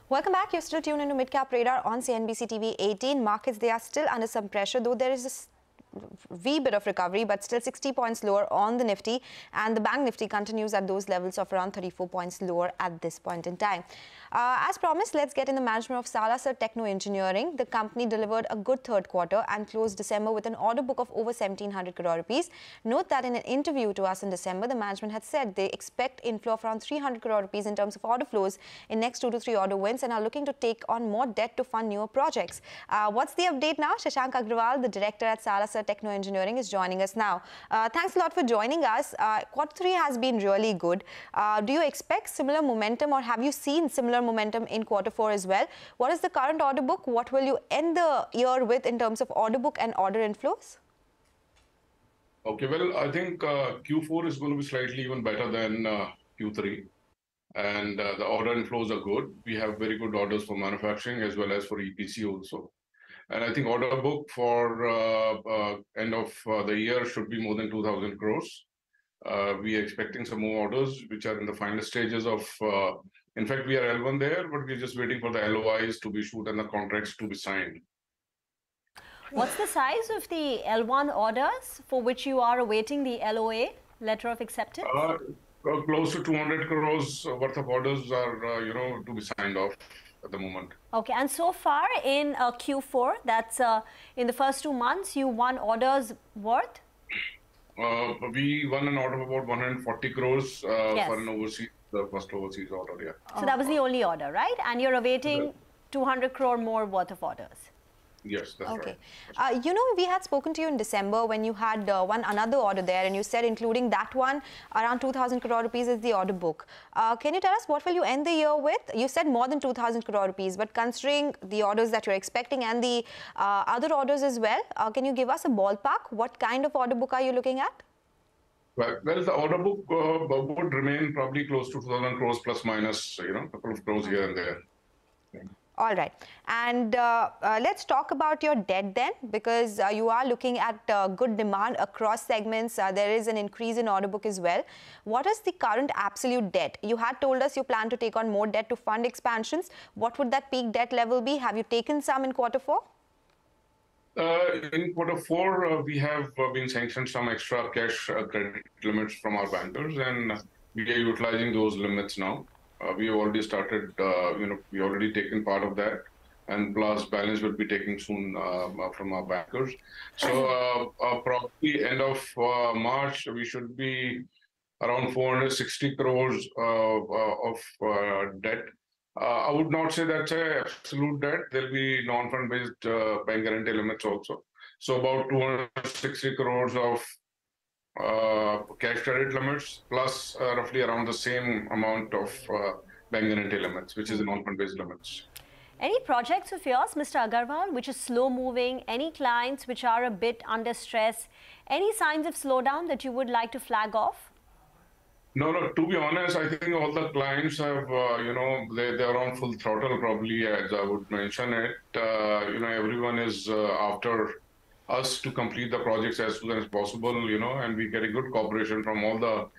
Welcome back. You're still tuned into Midcap Radar on CNBC TV18. Markets, they are still under some pressure, though there is a wee bit of recovery, but still 60 points lower on the Nifty, and the Bank Nifty continues at those levels of around 34 points lower at this point in time. As promised, let's get in the management of Salasar Techno Engineering. The company delivered a good third quarter and closed December with an order book of over 1,700 crore rupees. Note that in an interview to us in December, the management had said they expect inflow of around 300 crore rupees in terms of order flows in next 2 to 3 order wins and are looking to take on more debt to fund newer projects. What's the update now? Shashank Agarwal, the director at Salasar Techno Engineering, is joining us now. Thanks a lot for joining us. Quarter 3 has been really good. Do you expect similar momentum, or have you seen similar momentum in quarter 4 as well? What is the current order book? What will you end the year with in terms of order book and order inflows? Okay, well, I think Q4 is going to be slightly even better than Q3. And the order inflows are good. We have very good orders for manufacturing as well as for EPC also. And I think order book for end of the year should be more than 2,000 crores. We are expecting some more orders, which are in the final stages of, in fact, we are L1 there, but we're just waiting for the LOIs to be issued and the contracts to be signed. What's the size of the L1 orders for which you are awaiting the LOA, letter of acceptance? Close to 200 crores worth of orders are, to be signed off at the moment. Okay, and so far in Q4, that's in the first 2 months, you won orders worth? We won an order of about 140 crores Yes. for an overseas, the first overseas order, yeah. So that was the only order, right? And you're awaiting 200 crore more worth of orders. Yes, that's okay. right. We had spoken to you in December when you had won another order there, and you said including that one, around 2,000 crore rupees is the order book. Can you tell us what will you end the year with? You said more than 2,000 crore rupees, but considering the orders that you're expecting and the other orders as well, can you give us a ballpark? What kind of order book are you looking at? Well, the order book would remain probably close to 2,000 crores plus minus, a couple of crores here and there. Yeah. All right. And let's talk about your debt then, because you are looking at good demand across segments. There is an increase in order book as well. What is the current absolute debt? You had told us you plan to take on more debt to fund expansions. What would that peak debt level be? Have you taken some in quarter 4? In quarter 4, we have been sanctioned some extra cash credit limits from our bankers, and we are utilizing those limits now. We have already started, we already taken part of that, and plus balance will be taken soon from our bankers. So probably end of March, we should be around 460 crores of debt. I would not say that's an absolute debt. There'll be non-fund-based bank guarantee limits also. So about 260 crores of cash credit limits, plus roughly around the same amount of bank guarantee limits, which is the non-fund-based limits. Any projects of yours, Mr. Agarwal, which is slow-moving? Any clients which are a bit under stress? Any signs of slowdown that you would like to flag off? No, to be honest, I think all the clients have, they're on full throttle probably, as I would mention it. Everyone is after us to complete the projects as soon as possible, and we get a good cooperation from all the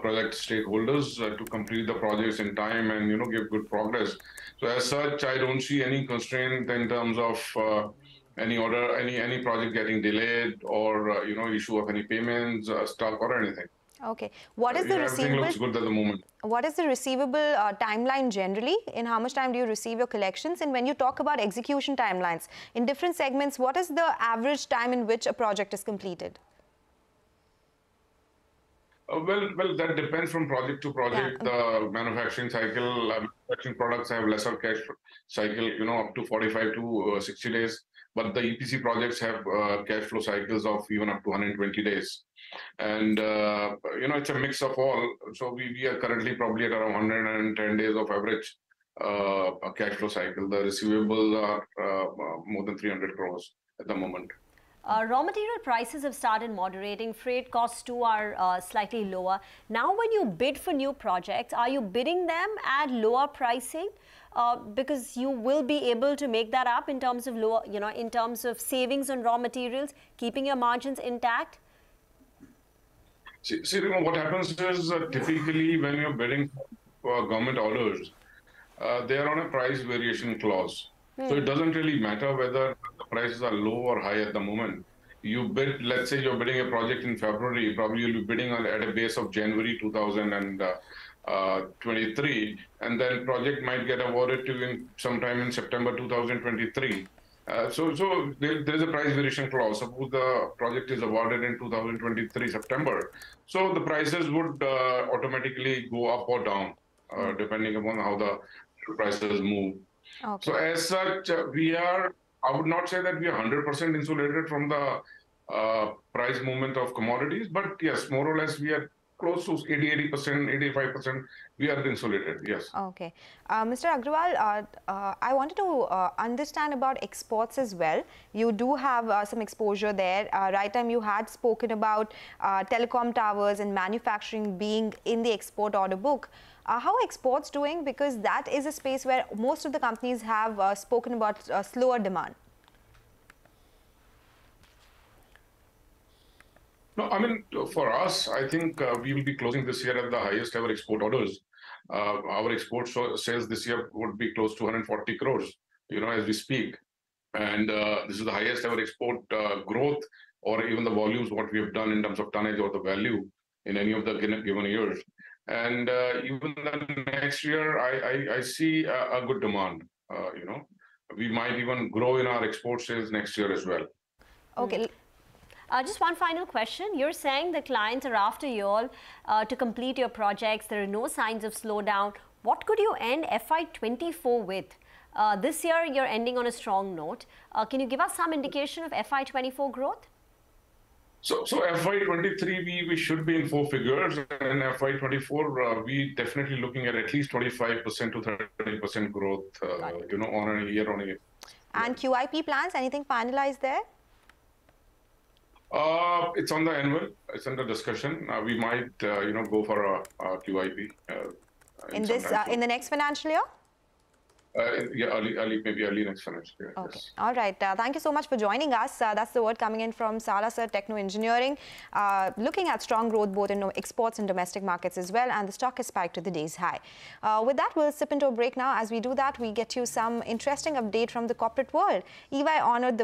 project stakeholders to complete the projects in time and, give good progress. So as such, I don't see any constraint in terms of any order, any project getting delayed or, issue of any payments, stuck or anything. Okay. What is the receivable? Everything looks good at the moment. What is the receivable timeline generally? In how much time do you receive your collections? And when you talk about execution timelines, in different segments, what is the average time in which a project is completed? Well, that depends from project to project. Yeah. The manufacturing cycle, manufacturing products have lesser cash cycle, up to 45 to 60 days. But the EPC projects have cash flow cycles of even up to 120 days. And, it's a mix of all. So we are currently probably at around 110 days of average cash flow cycle. The receivables are more than 300 crores at the moment. Raw material prices have started moderating. Freight costs too are slightly lower. Now when you bid for new projects, are you bidding them at lower pricing? Because you will be able to make that up in terms of lower, in terms of savings on raw materials, keeping your margins intact? See, what happens is typically when you're bidding for government orders, they are on a price variation clause. So it doesn't really matter whether the prices are low or high at the moment. You bid, let's say you're bidding a project in February, probably you'll be bidding at a base of January 2023, and then project might get awarded to you sometime in September 2023. So there is a price variation clause. Suppose the project is awarded in 2023 September, so the prices would automatically go up or down, depending upon how the prices move. Okay. So as such, I would not say that we are 100% insulated from the price movement of commodities, but yes, more or less we are close to 80%, 85%, we are insulated, yes. Okay. Mr. Agarwal, I wanted to understand about exports as well. You do have some exposure there. Right time you had spoken about telecom towers and manufacturing being in the export order book. How are exports doing? Because that is a space where most of the companies have spoken about slower demand. No, I mean, for us, I think we will be closing this year at the highest ever export orders. Our export sales this year would be close to 140 crores, as we speak. And this is the highest ever export growth, or even the volumes, what we have done in terms of tonnage or the value in any of the given years. And even the next year, I see a good demand. We might even grow in our export sales next year as well. Okay. Just one final question. You're saying the clients are after you all to complete your projects. There are no signs of slowdown. What could you end FY24 with? This year, you're ending on a strong note. Can you give us some indication of FY24 growth? So FY23, we should be in 4 figures, and FY24, we definitely looking at least 25% to 30% growth, on a year-on-year. And QIP plans, anything finalized there? It's on the annual. It's under discussion. We might, go for a QIP. In the next financial year? Yeah, maybe early next financial year. Okay. Yes. All right. Thank you so much for joining us. That's the word coming in from Salasar Techno Engineering, looking at strong growth both in exports and domestic markets as well, and the stock has spiked to the day's high. With that, we'll slip into a break now. As we do that, we get you some interesting update from the corporate world. EY honored the